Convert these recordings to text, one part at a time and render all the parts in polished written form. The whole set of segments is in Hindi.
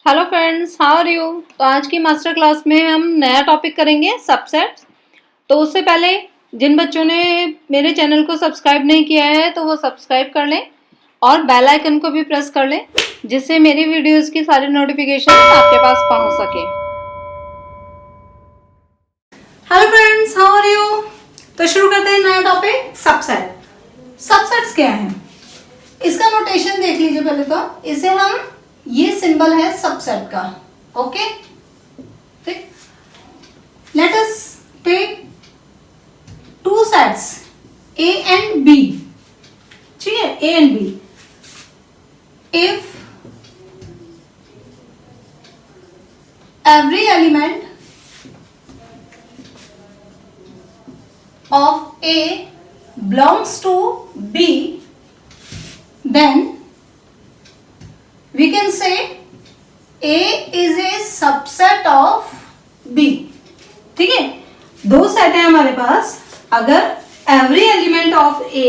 Hello friends, how are you. तो आज की मास्टर क्लास में हम नया टॉपिक करेंगे सबसेट्स। तो उससे पहले जिन बच्चों ने मेरे चैनल को सब्सक्राइब नहीं किया है तो वो सब्सक्राइब कर लें और बेल आइकन को भी प्रेस कर लें, जिससे मेरी वीडियोस की सारी नोटिफिकेशन आपके पास पहुंच सके। Hello friends, how are you. तो शुरू करते हैं नया टॉपिक सबसेट। सबसेट्स क्या है, इसका नोटेशन देख लीजिए। पहले तो इसे हम, ये सिंबल है सबसेट का, ओके। ठीक, let us take two sets A and B. ठीक है, A and B. If every element of A belongs to B, then we can say A is a subset of B। ठीक है, दो सेट है हमारे पास। अगर every element of A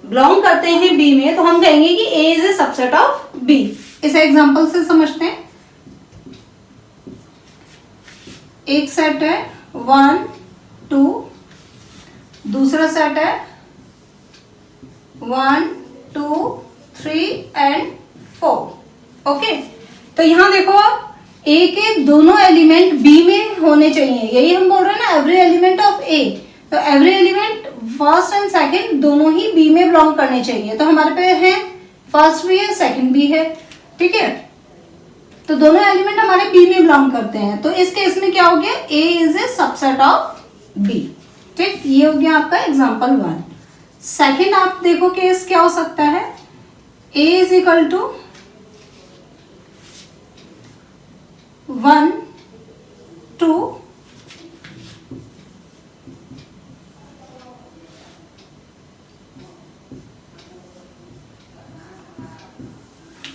belong करते हैं B में तो हम कहेंगे कि A is a subset of B। इसे एग्जांपल से समझते हैं। एक सेट है 1 2, दूसरा सेट है 1 2 3 एंड 4। ओके, तो यहां देखो आप, ए के दोनों एलिमेंट बी में होने चाहिए। यही हम बोल रहे हैं ना, एवरी एलिमेंट ऑफ ए। तो every element first and second दोनों ही बी में बिलोंग करने चाहिए। तो हमारे पे है फर्स्ट भी है, सेकंड भी है। ठीक है, तो दोनों एलिमेंट हमारे बी में बिलोंग करते हैं। तो इस केस में क्या हो गया, A is a subset of B. ठीक, ये हो गया आपका एग्जाम्पल 1। सेकेंड आप देखो केस क्या हो सकता है, A is equal to 1 2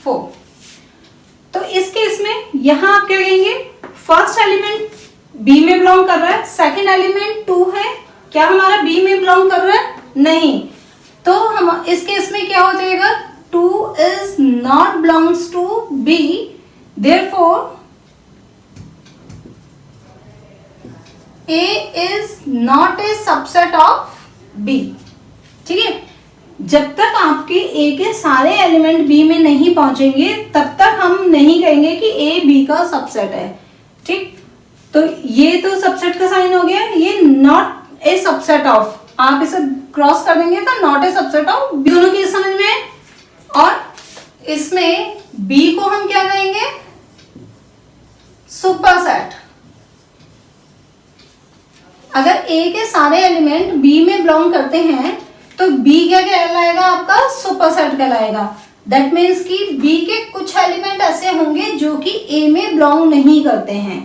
4। तो इस केस में यहां आप क्या कहेंगे, फर्स्ट एलिमेंट बी में बिलोंग कर रहा है, सेकेंड एलिमेंट 2 है, क्या हमारा बी में बिलोंग कर रहा है, नहीं। तो हम इस केस में क्या हो जाएगा, 2 is not belongs to B, therefore A is not a subset of B। ठीक है, जब तक आपके A के सारे एलिमेंट B में नहीं पहुंचेंगे तब तक हम नहीं कहेंगे कि A B का सबसेट है। ठीक, तो ये तो सबसेट का साइन हो गया, ये नॉट ए सबसेट ऑफ, आप इसे क्रॉस कर देंगे तो नॉट ए सबसेट ऑफ। दोनों की समझ में। और इसमें B को हम क्या कहेंगे, सुपरसेट। अगर A के सारे एलिमेंट B में बिलोंग करते हैं तो B क्या कहलाएगा, आपका सुपरसेट कहलाएगा। दैट मीन्स कि B के कुछ एलिमेंट ऐसे होंगे जो कि A में बिलोंग नहीं करते हैं,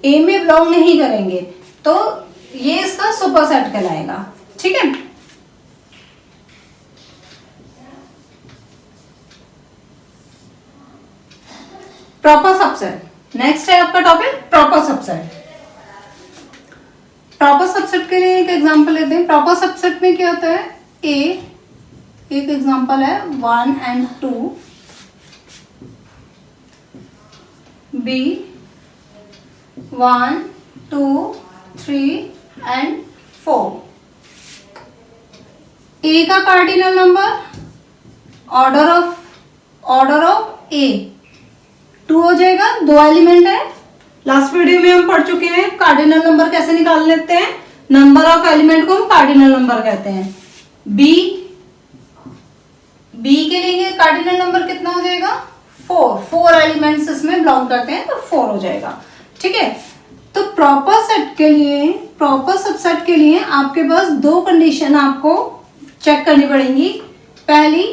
A में बिलोंग नहीं करेंगे, तो ये इसका सुपरसेट कहलाएगा। ठीक है, प्रॉपर सबसेट। नेक्स्ट है आपका topic proper subset. Proper subset के लिए एक एग्जांपल लेते हैं। प्रॉपर सबसेट में क्या होता है, ए, एक एग्जांपल है 1 and 2, बी 1 2 3 and 4। ए का कार्डिनल नंबर, ऑर्डर ऑफ ए 2 हो जाएगा। दो एलिमेंट है, लास्ट वीडियो में हम पढ़ चुके हैं कार्डिनल नंबर कैसे निकाल लेते हैं। नंबर ऑफ एलिमेंट को हम कार्डिनल नंबर कहते हैं। बी के लिए कार्डिनल नंबर कितना हो जाएगा, 4 एलिमेंट्स इसमें बिलोंग करते हैं तो 4 हो जाएगा। ठीक है, तो प्रॉपर सेट के लिए, प्रॉपर सबसेट के लिए आपके पास दो कंडीशन आपको चेक करनी पड़ेंगी। पहली,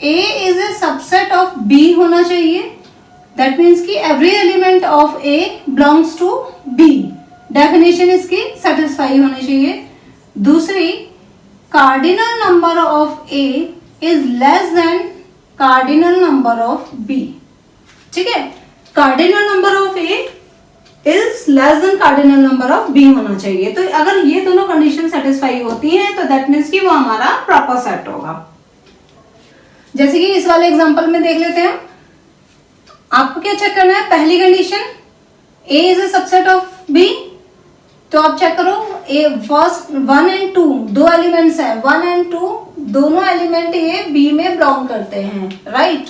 A is a subset of B होना चाहिए। दैट मीन्स कि every element of A belongs to B, definition इसकी सेटिस्फाई होनी चाहिए। दूसरी, cardinal number of A is less than cardinal number of B। ठीक है, cardinal number of A is less than cardinal number of B होना चाहिए। तो अगर ये दोनों कंडीशन सेटिस्फाई होती हैं तो दैट मीन्स कि वो हमारा प्रॉपर सेट होगा। जैसे कि इस वाले एग्जांपल में देख लेते हैं, आपको क्या चेक करना है, पहली condition A is a subset of B, तो आप चेक करो ए फर्स्ट 1 एंड 2 दो एलिमेंट्स हैं, 1 एंड 2 दोनों एलिमेंट ये बी में बिलोंग करते हैं, राइट।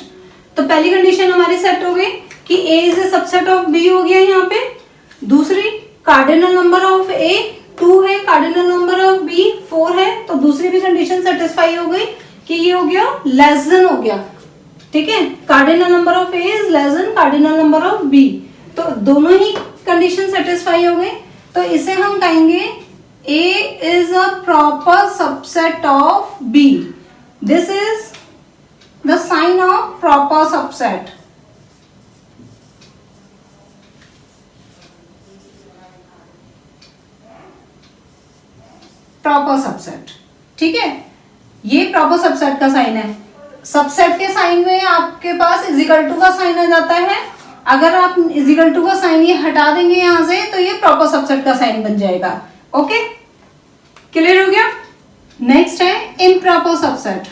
तो पहली कंडीशन हमारी सेट हो गई कि A is a subset of B हो गया यहाँ पे। दूसरी, कार्डिनल नंबर ऑफ ए 2 है, कार्डिनल नंबर ऑफ बी 4 है, तो दूसरी भी कंडीशन सेटिस्फाई हो गई कि ये हो गया लेस देन हो गया, ठीक है। Cardinal number of A is less than cardinal number of B, तो दोनों ही कंडीशन सेटिस्फाई हो गई। तो इसे हम कहेंगे A is a proper subset of B. This is the sign of proper subset. Proper subset, ठीक है, ये proper subset का साइन है। सबसेट के साइन में आपके पास इजिकल टू का साइन आ जाता है, अगर आप इजिकल टू का साइन ये हटा देंगे यहां से तो ये प्रॉपर सबसेट का साइन बन जाएगा। ओके, क्लियर हो गया। नेक्स्ट है इम्प्रॉपर सबसेट।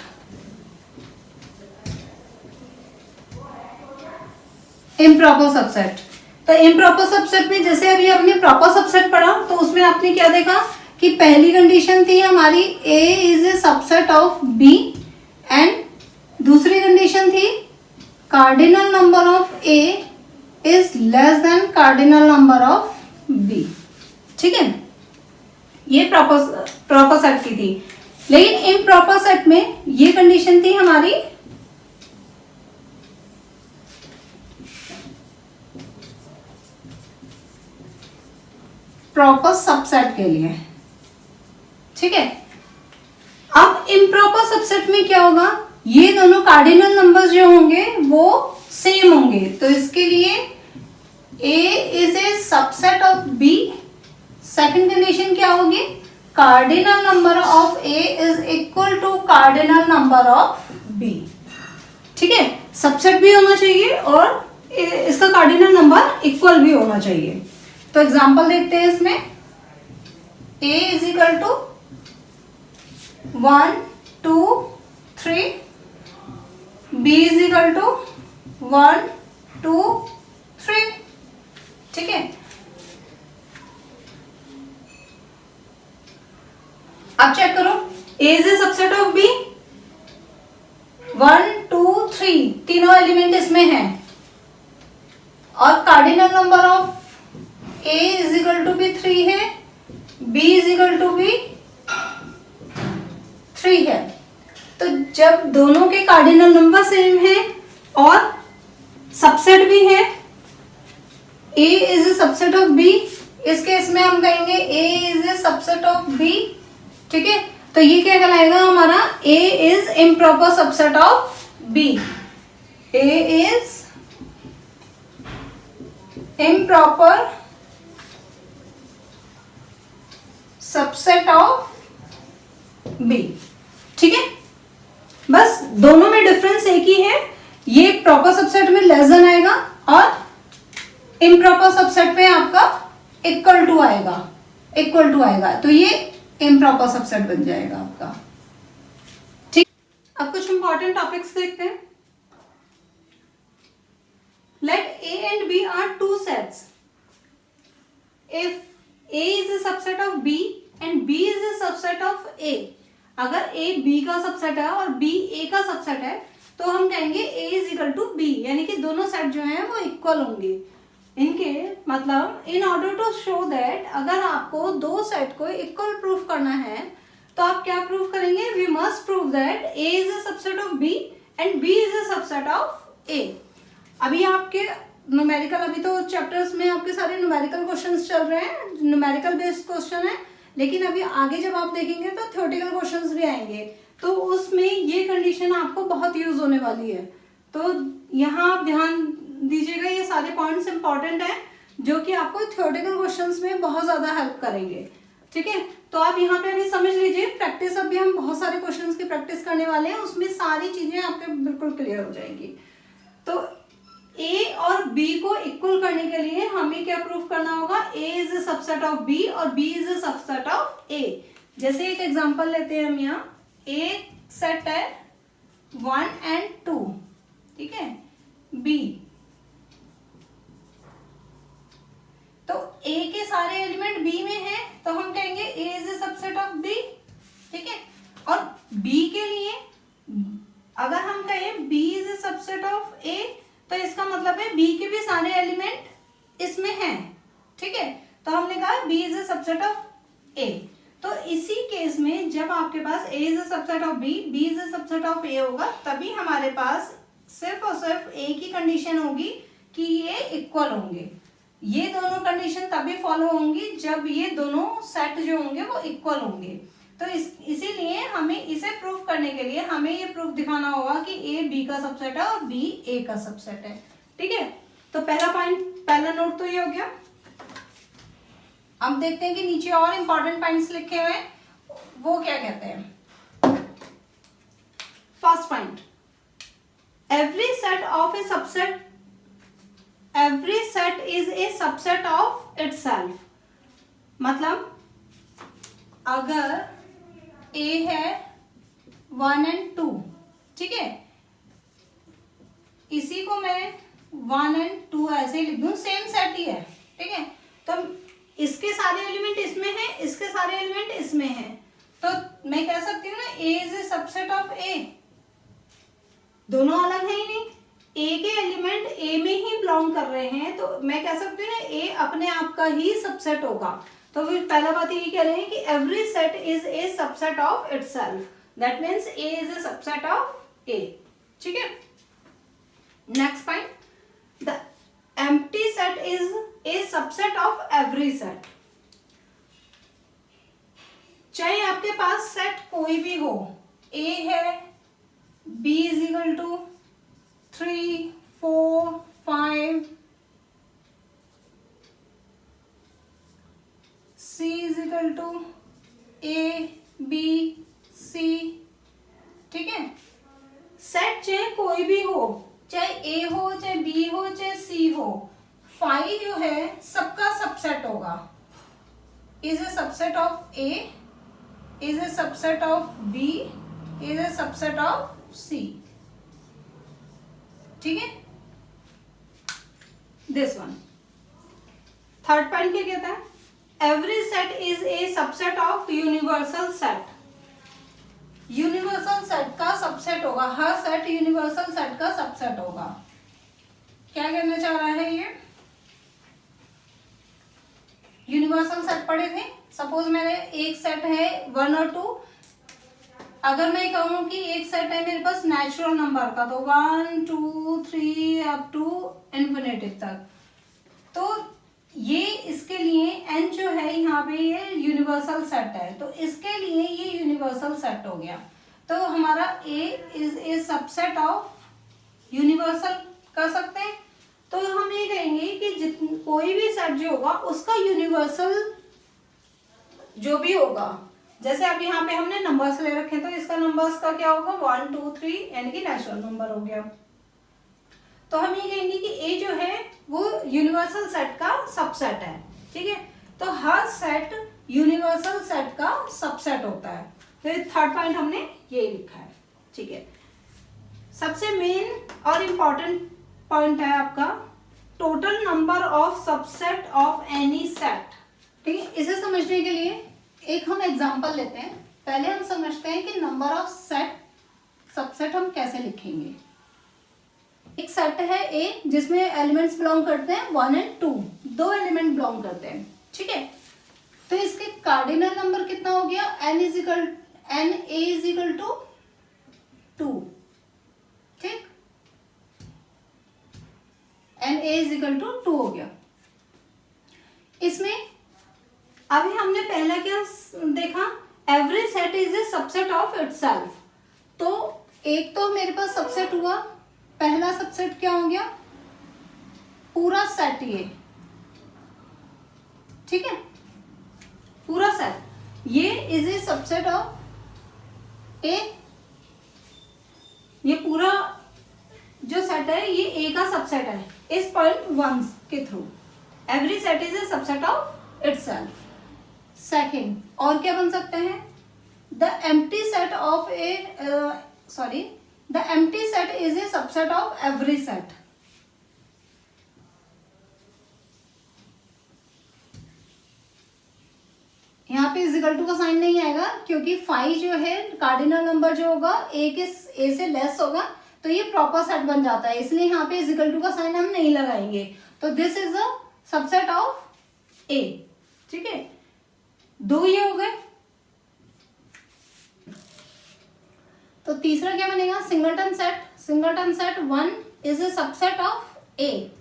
इम्प्रॉपर सबसेट, तो इम्प्रॉपर सबसेट में जैसे अभी हमने प्रॉपर सबसेट पढ़ा तो उसमें आपने क्या देखा कि पहली कंडीशन थी हमारी A is a subset of B and दूसरी कंडीशन थी cardinal number of A is less than cardinal number of B, ठीक है। ये प्रॉपर सेट की थी, लेकिन इम्प्रॉपर सेट में ये कंडीशन थी हमारी प्रॉपर सबसेट के लिए, ठीक है। अब इम्प्रॉपर सबसेट में क्या होगा, ये दोनों कार्डिनल नंबर्स जो होंगे वो सेम होंगे, तो इसके लिए A is a subset of B। Second condition क्या होगी, cardinal number of A is equal to cardinal number of B, ठीक है। सबसेट भी होना चाहिए और इसका कार्डिनल नंबर इक्वल भी होना चाहिए। तो एग्जांपल देखते हैं इसमें, A is equal to 1 2 3, B is equal to 1 2 3, ठीक है। अब चेक करो, A is a subset of B, 1 2 3 तीनों एलिमेंट इसमें हैं और cardinal number of A is equal to भी 3 है, B इज इक्वल टू भी 3 है। तो जब दोनों के कार्डिनल नंबर सेम है और सबसेट भी है, A is a subset of B, इस केस में हम कहेंगे A is a subset of B, ठीक है। तो ये क्या कहलाएगा हमारा, A is improper subset of B। A is improper subset of B, ठीक है। बस दोनों में डिफरेंस एक ही है, ये प्रॉपर सबसेट में लेस देन आएगा और इम्प्रॉपर सबसेट में आपका इक्वल टू आएगा, तो ये इम्प्रॉपर सबसेट बन जाएगा आपका, ठीक। अब कुछ इंपॉर्टेंट टॉपिक्स देखते हैं। Let A and B are two sets. If A is a subset of B and B is a subset of A, अगर A B का सबसेट है और B A का सबसेट है तो हम कहेंगे A is equal to B, यानी कि दोनों सेट जो हैं वो इक्वल होंगे। इनके मतलब in order to show that, अगर आपको दो सेट को इक्वल प्रूफ करना है तो आप क्या प्रूफ करेंगे, we must prove that A is a subset of B and B is a subset of A। अभी आपके न्यूमेरिकल, अभी तो चैप्टर्स में आपके सारे न्यूमेरिकल क्वेश्चंस चल रहे हैं, न्यूमेरिकल बेस्ड क्वेश्चन है, लेकिन अभी आगे जब आप देखेंगे तो थ्योरेटिकल क्वेश्चंस भी आएंगे, तो उसमें ये कंडीशन आपको बहुत यूज होने वाली है। तो यहाँ आप ध्यान दीजिएगा, ये सारे पॉइंट्स इंपॉर्टेंट हैं जो कि आपको थ्योरेटिकल क्वेश्चंस में बहुत ज्यादा हेल्प करेंगे, ठीक है। तो आप यहाँ पे अभी समझ लीजिए, प्रैक्टिस अभी हम बहुत सारे क्वेश्चंस की प्रैक्टिस करने वाले हैं, उसमें सारी चीजें आपके बिल्कुल क्लियर हो जाएंगी। तो A और B को इक्वल करने के लिए हमें क्या प्रूफ करना होगा, A is a subset of B और B is a subset of A। जैसे एक एग्जांपल लेते हैं हम यहाँ, एक सेट है 1 and 2, ठीक है, B सारे एलिमेंट बी में हैं तो हम कहेंगे A is a subset of B, ठीक है। और बी के लिए अगर हम कहें B is a subset of A तो इसका मतलब है बी के भी सारे एलिमेंट इसमें हैं, ठीक है। तो हमने कहा B is a subset of A. तो इसी केस में जब आपके पास A is a subset of B, B is a subset of A होगा, तभी हमारे पास सिर्फ और सिर्फ ए की कंडीशन होगी कि ये इक्वल होंगे। ये दोनों कंडीशन तभी फॉलो होंगी जब ये दोनों सेट जो होंगे वो इक्वल होंगे। तो इसीलिए हमें इसे प्रूव करने के लिए हमें ये प्रूफ दिखाना होगा कि ए बी का सबसेट है और बी ए का सबसेट है, ठीक है। तो पहला पॉइंट, पहला नोट तो ये हो गया। अब देखते हैं कि नीचे और इंपॉर्टेंट पॉइंट्स लिखे हुए हैं, वो क्या कहते हैं। First point, every set of A subset, every set is a subset of itself. मतलब अगर ए है 1 और 2, ठीक है, इसी को मैं 1 और 2 ऐसे ही लिख दूं, सेम सेट ही है, ठीक है। तो इसके सारे एलिमेंट इसमें हैं, इसके सारे एलिमेंट इसमें हैं, तो मैं कह सकती हूँ ना ए इज ए सबसेट ऑफ ए। दोनों अलग है ही नहीं, ए के एलिमेंट ए में ही बिलोंग कर रहे हैं, तो मैं कह सकती हूँ ना ए अपने आप का ही सबसेट होगा। तो फिर पहला बात ये कह रहे हैं कि every set is a subset of itself, that means A is a subset of A, ठीक है। Next point, the empty set is a subset of every set. चाहे आपके पास सेट कोई भी हो, ए है, B is equal to 3, 4, 5, C is equal to A, B, C, ठीक है। सेट चाहे कोई भी हो, चाहे A हो, चाहे B हो, चाहे C हो, 5 जो है सबका सबसेट होगा। Is a subset of A, is a subset of B, is a subset of C, ठीक है। This one. थर्ड पॉइंट क्या कहता है, every set is a subset of universal set. Universal set का सबसेट होगा, हर सेट यूनिवर्सल सेट का सबसेट होगा। क्या कहना चाह रहा है ये, यूनिवर्सल सेट पढ़े थे। सपोज मैंने एक सेट है 1 और 2, अगर मैं कहूं कि एक सेट है मेरे पास नेचुरल नंबर का, तो 1, 2, 3 अप टू इन्फिनिटी तक, तो ये इसके लिए n जो है यहाँ पे ये यूनिवर्सल सेट है, तो इसके लिए ये यूनिवर्सल सेट हो गया। तो हमारा A is a subset of universal कर सकते हैं। तो हम ये कहेंगे कि कोई भी सेट जो होगा उसका यूनिवर्सल जो भी होगा, जैसे अब यहाँ पे हमने नंबर्स ले रखे हैं, तो इसका नंबर्स का क्या होगा 1, 2, 3, यानी कि नेचुरल नंबर हो गया। तो हम ये कहेंगे कि ए जो है वो यूनिवर्सल सेट का सबसेट है, ठीक है। तो हर सेट यूनिवर्सल सेट का सबसेट होता है। तो थर्ड पॉइंट हमने ये लिखा है, ठीक है। सबसे मेन और इम्पॉर्टेंट पॉइंट है आपका total number of subset of any set, ठीक है। इसे समझने के लिए एक हम एग्जांपल लेते हैं। पहले हम समझते हैं कि नंबर ऑफ सेट सबसेट हम कैसे लिखेंगे। एक सेट है ए जिसमें एलिमेंट्स बिलोंग करते हैं 1 और 2, 2 एलिमेंट बिलोंग करते हैं, ठीक है। तो इसके कार्डिनल नंबर कितना हो गया, n a is equal to 2, ठीक, n a is equal to 2 हो गया। इसमें अभी हमने पहला क्या देखा, every set is a subset of itself. तो एक तो मेरे पास सबसेट हुआ, पहला सबसेट क्या हो गया, पूरा सेट, ये ठीक है, पूरा सेट ये इज ए सबसेट ऑफ ए। ये पूरा जो सेट है ये ए का सबसेट है इस पॉइंट 1 के through. Every set is a subset of itself. Second और क्या बन सकते हैं, the empty set of A the empty set is a subset of every set। पे इजिकल टू का साइन नहीं आएगा क्योंकि 5 जो है कार्डिनल नंबर जो होगा ए से लेस होगा, तो ये प्रॉपर सेट बन जाता है, इसलिए यहाँ पे इजिकल टू का साइन हम नहीं लगाएंगे। तो this is a subset of A. ठीक है, 2 ये हो गए। तो तीसरा क्या बनेगा, singleton set. Singleton set 1 is a subset of A.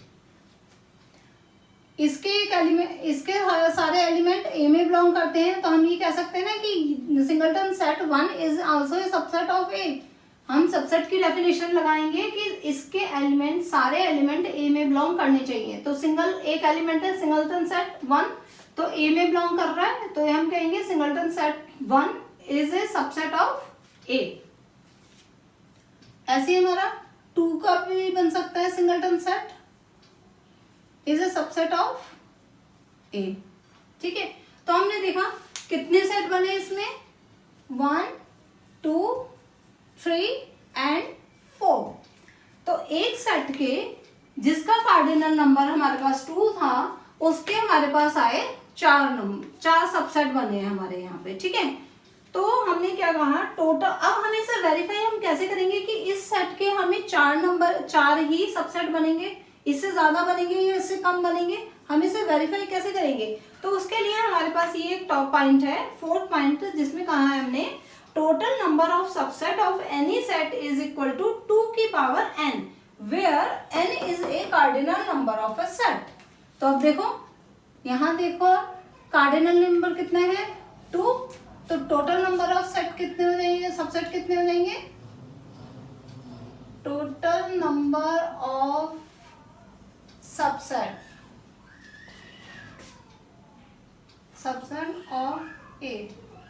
इसके एक एलिमेंट, इसके सारे एलिमेंट ए में बिलोंग करते हैं, तो हम ये कह सकते हैं ना कि singleton set 1 is also a subset of A. हम सबसेट की डेफिनेशन लगाएंगे कि इसके एलिमेंट, सारे एलिमेंट ए में बिलोंग करने चाहिए। तो एक एलिमेंट है सिंगलटन सेट 1, तो ए में बिलोंग कर रहा है, तो हम कहेंगे singleton set 1 is a subset of A. ऐसे हमारा 2 का भी बन सकता है, singleton set is a subset of A. ठीक है, तो हमने देखा कितने सेट बने इसमें, 1 2 3 एंड 4। तो एक सेट के जिसका कार्डिनल नंबर हमारे पास 2 था, उसके हमारे पास आए 4 सबसेट बने हैं हमारे यहाँ पे। ठीक है, तो हमने क्या कहा, टोटल। अब हमें इसे वेरीफाई हम कैसे करेंगे कि इस सेट के हमें 4 ही सबसेट बनेंगे, इससे ज्यादा बनेंगे या इससे कम बनेंगे, हम इसे वेरीफाई कैसे करेंगे। तो उसके लिए हमारे पास ये एक टॉप पॉइंट है, 4th पॉइंट, जिसमें कहा है हमने total number of subset of any set is equal to 2 की power n, where n is a cardinal number of a set. तो अब देखो, यहाँ देखो कार्डिनल नंबर कितना है, 2, तो टोटल नंबर ऑफ सेट कितने हो जाएंगे, सबसेट कितने हो जाएंगे, total number of subset of A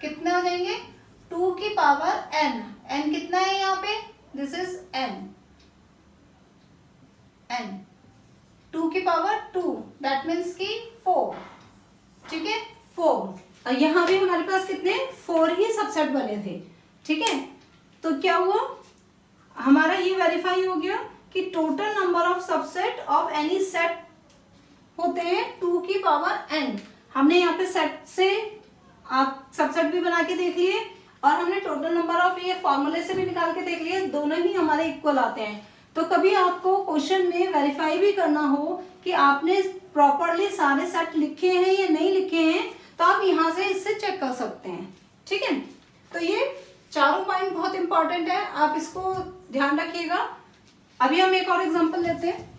कितने हो जाएंगे, 2 की पावर n। n कितना है यहाँ पे, दिस इज n 2 की पावर 2, दैट मीन्स की 4। ठीक है, 4। और यहाँ भी हमारे पास कितने, 4 ही सबसेट बने थे। ठीक है, तो क्या हुआ, हमारा ये वेरीफाई हो गया कि total number of subset of any set होते हैं 2 की पावर n। हमने यहाँ पे सेट से आप सबसेट भी बना के देख लिए, और हमने टोटल नंबर ऑफ ये फॉर्मूले से भी निकाल के देख लिए, दोनों ही हमारे इक्वल आते हैं। तो कभी आपको क्वेश्चन में वेरीफाई भी करना हो कि आपने प्रॉपरली सारे सेट लिखे हैं या नहीं लिखे हैं, तो आप यहाँ से इससे चेक कर सकते हैं। ठीक है, तो ये चारों पॉइंट बहुत इंपॉर्टेंट है, आप इसको ध्यान रखिएगा। अभी हम एक और एग्जांपल लेते हैं।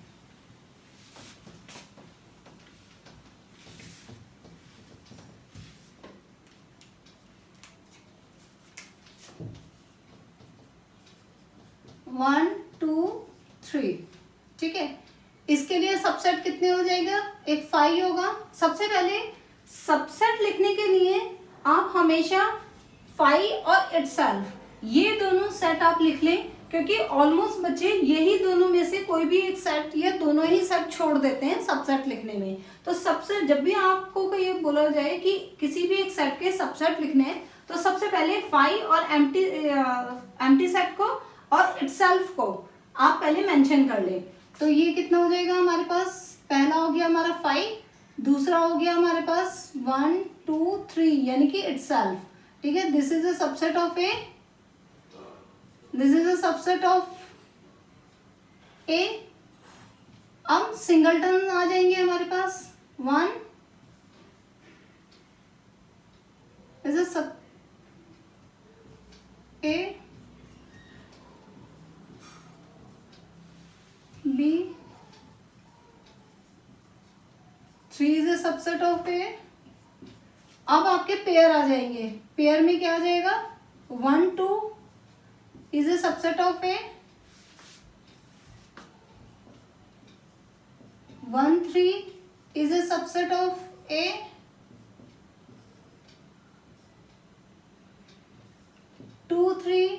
वन 2 3। ठीक है, इसके लिए सबसेट कितने हो जाएगा, एक 5 होगा। सबसे पहले सबसेट लिखने के लिए आप हमेशा 5 और इटसेल्फ, ये दोनों सेट आप लिख लें, क्योंकि ऑलमोस्ट बच्चे यही दोनों में से कोई भी एक सेट या दोनों ही सेट छोड़ देते हैं सबसेट लिखने में। तो सबसे जब भी आपको ये बोला जाए कि किसी भी एक सेट के सबसेट लिखने हैं, तो सबसे पहले 5 और एम्प्टी सेट को और इटसेल्फ को आप पहले मेंशन कर लें। तो ये कितना हो जाएगा हमारे पास, पहला हो गया हमारा 5, दूसरा हो गया हमारे पास 1 2 3 यानी कि इटसेल्फ। ठीक है, this is a subset of A, this is a subset of A. अब सिंगलटन आ जाएंगे हमारे पास, 1 is a sub A, B 3 is a subset of A. अब आपके पेयर आ जाएंगे, पेयर में क्या आ जाएगा, 1 2 is a subset of A, 1 3 is a subset of A, 2 3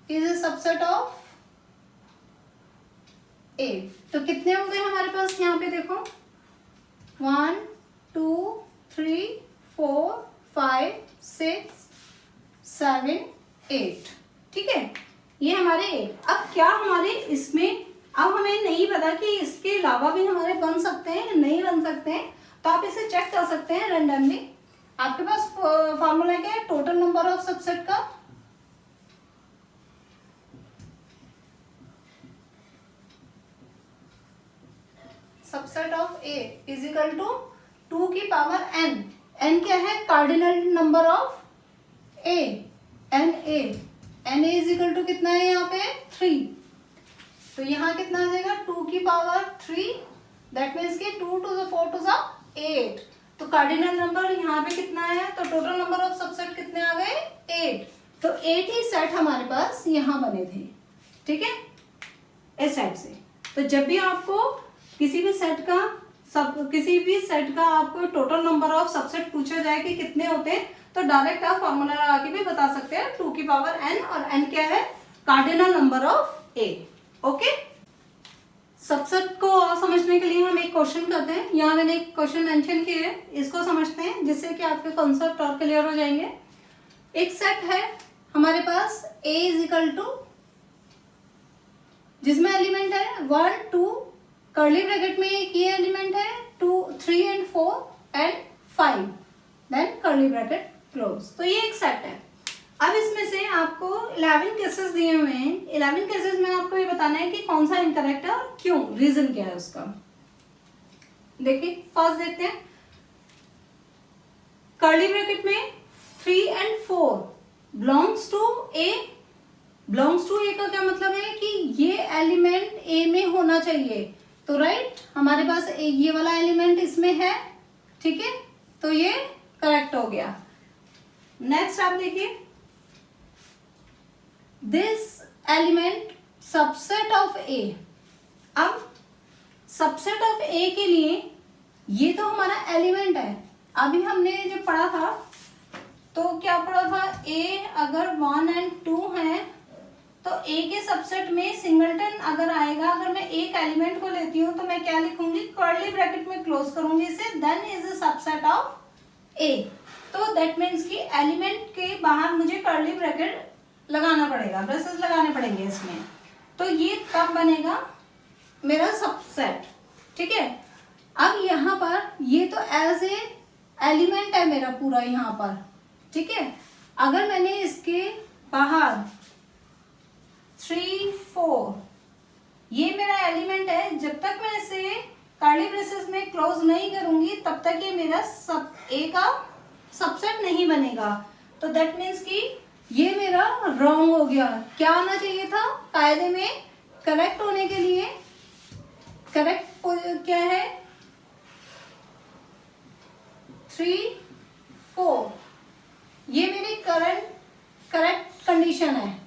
is a subset of A। तो कितने हो गए हमारे पास, यहाँ पे देखो 1 2 3 4 5 6 7 8। ठीक है, ये हमारे 8। अब क्या हमारे इसमें, अब हमें नहीं पता कि इसके अलावा भी हमारे बन सकते हैं या नहीं बन सकते हैं, तो आप इसे चेक कर सकते हैं रैंडमली। आपके पास फॉर्मूला क्या है टोटल नंबर ऑफ सबसेट का? Subset of A is equal to 2 की पावर n। n क्या है? Cardinal number of A, N A. N A is equal to कितना है यहाँ पे? 3। तो यहाँ कितना आ जाएगा? 2 की पावर 3, दैट मीन्स कि 2 to the 4 to the 8। तो कार्डिनल नंबर यहाँ पे कितना है? तो टोटल नंबर ऑफ सबसेट कितने आ गए? 8। तो 8 ही सेट हमारे पास यहाँ बने थे, ठीक है, इस टाइप से। तो जब भी आपको किसी भी सेट का आपको टोटल नंबर ऑफ सबसेट पूछा जाए कि कितने होते हैं, तो डायरेक्ट आप फॉर्मूला लगा के भी बता सकते हैं 2 की पावर n, और n क्या है? Cardinal number of a। Okay, subset को और समझने के लिए हम एक क्वेश्चन करते हैं। यहाँ मैंने एक क्वेश्चन मेंशन किया है, इसको समझते हैं जिससे कि आपके कॉन्सेप्ट और क्लियर हो जाएंगे। एक सेट है हमारे पास a इज इक्वल टू, जिसमें एलिमेंट है 1 2, कर्ली ब्रैकेट में एक ये एलिमेंट है 2 3 and 4 and 5, then curly bracket close. तो ये एक सेट है। अब इसमें से आपको 11 केसेस दिए हुए हैं। 11 केसेस में आपको ये बताना है कि कौन सा इनकरेक्ट है और क्यों, रीजन क्या है उसका। देखिए फर्स्ट देखते हैं, कर्ली ब्रैकेट में 3 and 4 belongs to A. Belongs to A का क्या मतलब है कि ये एलिमेंट ए में होना चाहिए। तो राइट, हमारे पास ये वाला एलिमेंट इसमें है, ठीक है, तो ये करेक्ट हो गया। नेक्स्ट आप देखिए, this element subset of A. अब सबसेट ऑफ ए के लिए ये तो हमारा एलिमेंट है। अभी हमने जब पढ़ा था तो क्या पढ़ा था, ए अगर 1 एंड 2 है तो ए के सबसेट में सिंगलटन अगर आएगा, अगर मैं एक एलिमेंट को लेती हूँ तो मैं क्या लिखूंगी? कर्ली ब्रैकेट में क्लोज करूंगी इसे, then is a subset of A. तो दैट मीन्स कि एलिमेंट के बाहर मुझे कर्ली ब्रैकेट लगाना पड़ेगा, ब्रेसेस लगाने पड़ेंगे इसमें। तो ये तब बनेगा मेरा सबसेट, ठीक है। अब यहाँ पर ये तो एज ए एलिमेंट है मेरा पूरा यहाँ पर, ठीक है। अगर मैंने इसके बाहर 3 4 ये मेरा एलिमेंट है, जब तक मैं इसे कर्ली ब्रेसेस में क्लोज नहीं करूंगी तब तक ये मेरा ए का सबसेट नहीं बनेगा। तो दैट मीन्स कि ये मेरा रॉन्ग हो गया। क्या होना चाहिए था कायदे में? करेक्ट होने के लिए करेक्ट क्या है? 3 4 ये मेरी करेक्ट कंडीशन है,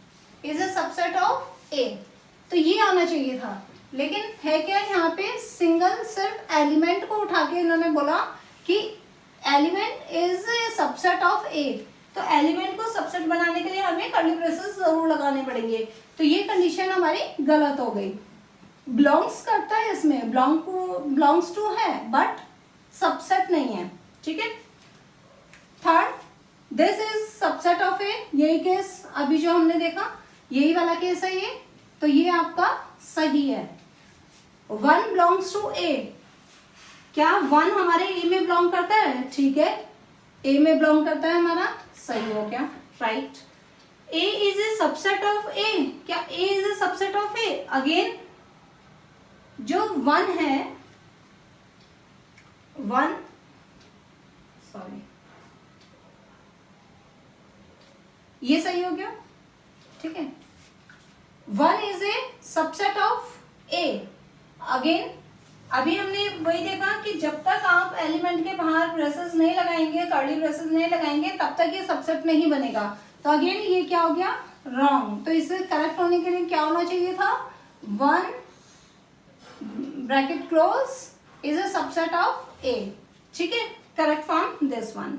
is a subset of A. तो ये आना चाहिए था, लेकिन है क्या यहाँ पे? सिंगल सिर्फ एलिमेंट को उठा के इन्होंने बोला कि element is a subset of A. तो एलिमेंट को सबसेट बनाने के लिए हमें कर्ली ब्रेसेस जरूर लगाने पड़ेंगे। तो ये कंडीशन हमारी गलत हो गई। बिलोंग्स करता है इसमें, बिलोंग्स टू है बट सबसेट नहीं है, ठीक है। Third, this is subset of A. यही केस अभी जो हमने देखा, यही वाला केस है ये। तो ये आपका सही है। 1 बिलोंग्स टू ए। क्या 1 हमारे ए में बिलोंग करता है? ठीक है, ए में बिलोंग करता है हमारा, सही हो गया, right. A is a subset of A. क्या A is a subset of A? Again जो 1 है, 1 सॉरी ये सही हो गया, ठीक है। 1 is a subset of A. Again अभी हमने वही देखा कि जब तक आप एलिमेंट के बाहर ब्रेसेस नहीं लगाएंगे, कर्ली ब्रेसेस नहीं लगाएंगे, तब तक ये सबसेट नहीं बनेगा। तो अगेन ये क्या हो गया? रॉन्ग। तो इसे करेक्ट होने के लिए क्या होना चाहिए था? 1 bracket close is a subset of A, ठीक है। Correct form this one.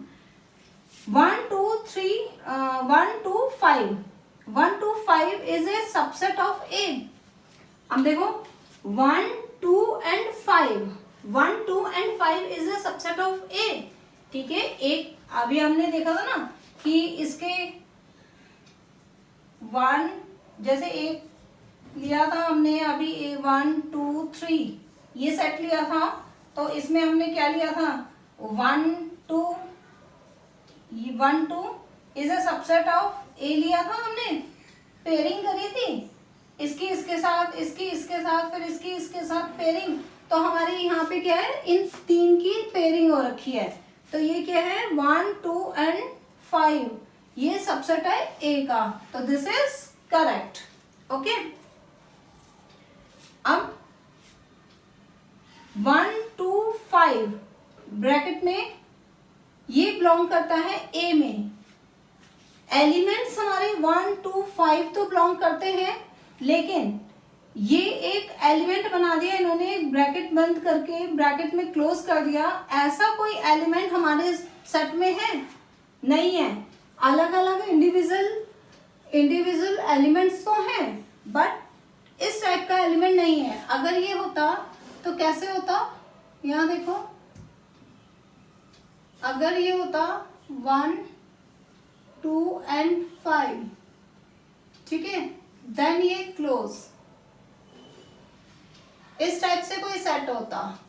1 2 3 1 2 5 1 2 5 is a subset of A. अब देखो 1 2 and 5 1 2 and 5 is a subset of A, ठीक है। एक अभी हमने देखा था ना कि इसके 1 जैसे एक लिया था हमने अभी 1 2 3 ये सेट लिया था। तो इसमें हमने क्या लिया था? 1 2 1 2 इज अ सबसेट ऑफ ए लिया था हमने, पेयरिंग करी थी, इसकी इसके साथ, इसकी इसके साथ, फिर इसकी इसके साथ पेयरिंग। तो हमारे यहाँ पे क्या है, इन 3 की पेयरिंग हो रखी है। तो ये क्या है 1 2 एंड 5, ये सबसेट है ए का, तो दिस इज करेक्ट। ओके, अब 1 2 5 ब्रैकेट में ये बिलोंग करता है ए में। एलिमेंट्स हमारे 1 2 5 तो बिलोंग करते हैं, लेकिन ये एक एलिमेंट बना दिया इन्होंने, एक ब्रैकेट बंद करके ब्रैकेट में क्लोज कर दिया। ऐसा कोई एलिमेंट हमारे सेट में है? नहीं है। अलग अलग इंडिविजुअल एलिमेंट्स तो हैं, बट इस टाइप का एलिमेंट नहीं है। अगर ये होता तो कैसे होता, यहां देखो, अगर ये होता 1 2 एंड 5, ठीक है, देन ये क्लोज, इस टाइप से कोई सेट होता,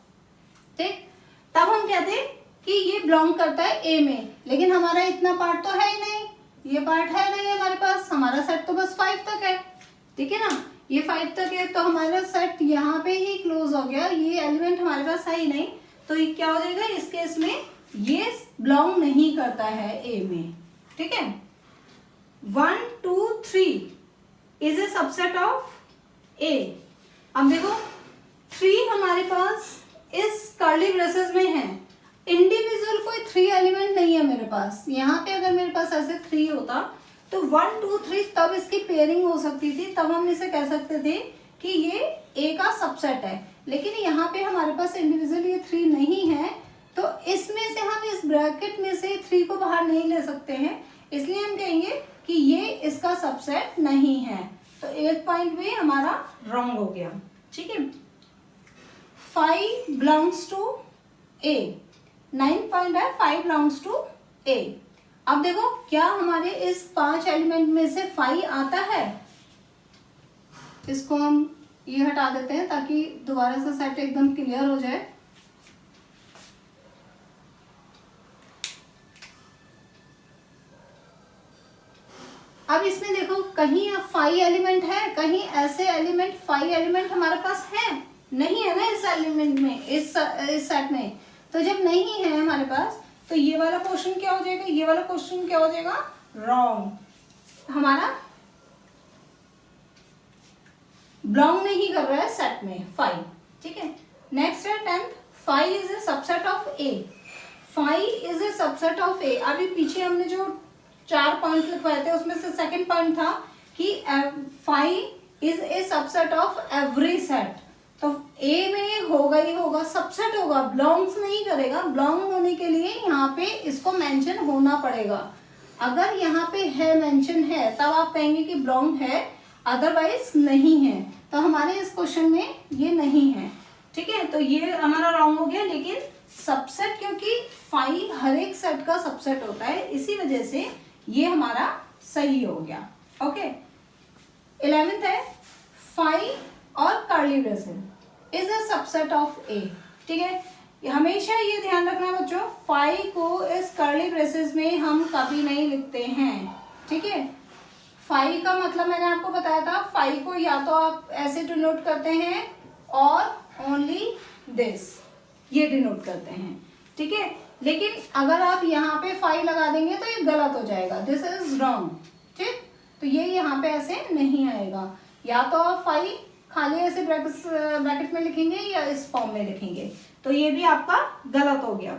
ठीक, तब हम कहते कि ये बिलोंग करता है ए में। लेकिन हमारा इतना पार्ट तो है ही नहीं, ये पार्ट है नहीं हमारे पास, हमारा सेट तो बस 5 तक है, ठीक है ना, ये 5 तक है, तो हमारा सेट यहाँ पे ही क्लोज हो गया। ये एलिमेंट हमारे पास है ही नहीं, तो ये क्या हो जाएगा, इस केस में ये बिलोंग नहीं करता है ए में, ठीक है। 1 2 3 is a subset of A. अब देखो 3 हमारे पास इस कर्ली ब्रेसेस में है, इंडिविजुअल कोई 3 एलिमेंट नहीं है मेरे पास। यहाँ पे अगर मेरे पास ऐसे 3 होता तो 1 2 3 तब इसकी पेयरिंग हो सकती थी, तब हम इसे कह सकते थे कि ये ए का सबसेट है। लेकिन यहाँ पे हमारे पास इंडिविजुअल ये 3 नहीं है, तो इसमें से हम इस ब्रैकेट में से 3 को बाहर नहीं ले सकते हैं, इसलिए हम कहेंगे कि ये इसका सबसेट नहीं है। तो 8 पॉइंट भी हमारा रॉन्ग हो गया, ठीक है। 5 बिलोंग्स टू ए, 9 पॉइंट है 5 बिलोंग्स टू ए। अब देखो क्या हमारे इस 5 एलिमेंट में से 5 आता है, इसको हम ये हटा देते हैं ताकि दोबारा से सेट एकदम क्लियर हो जाए। अब इसमें देखो कहीं 5 एलिमेंट है, कहीं ऐसे एलिमेंट 5 एलिमेंट हमारे पास है नहीं है ना इस एलिमेंट में, इस सेट में। तो जब नहीं है हमारे पास, तो ये वाला क्वेश्चन क्या हो जाएगा, ये वाला क्वेश्चन क्या हो जाएगा, रॉन्ग। हमारा बिलोंग नहीं कर रहा है सेट में 5, ठीक है। नेक्स्ट है 10th, 5 is a subset of A. 5 is a subset of A. अभी पीछे हमने जो 4 पॉइंट लिखवाए थे उसमें से सेकंड पॉइंट था कि 5 is a subset of every set. तो ए में होगा ही होगा, सबसेट होगा, बिलोंग्स नहीं करेगा। बिलोंग होने के लिए यहाँ पे इसको मेंशन होना पड़ेगा। अगर यहाँ पे है, मेंशन है, तब आप कहेंगे कि बिलोंग है, अदरवाइज नहीं है। तो हमारे इस क्वेश्चन में ये नहीं है, ठीक है। तो ये हमारा रॉन्ग हो गया। लेकिन सबसेट, क्योंकि 5 हर एक सेट का सबसेट होता है, इसी वजह से ये हमारा सही हो गया। ओके, 11th है 5 और curly braces is a subset of A, ठीक है। हमेशा ये ध्यान रखना बच्चों, 5 को इस कर्ली ब्रेसेस में हम कभी नहीं लिखते हैं, ठीक है। 5 का मतलब मैंने आपको बताया था, 5 को या तो आप ऐसे डिनोट करते हैं और ओनली दिस, ये डिनोट करते हैं, ठीक है। लेकिन अगर आप यहाँ पे 5 लगा देंगे तो ये गलत हो जाएगा, दिस इज रॉन्ग, ठीक। तो ये यहाँ पे ऐसे नहीं आएगा। या तो आप 5 खाली ऐसे ब्रैकेट में लिखेंगे या इस फॉर्म में लिखेंगे, तो ये भी आपका गलत हो गया।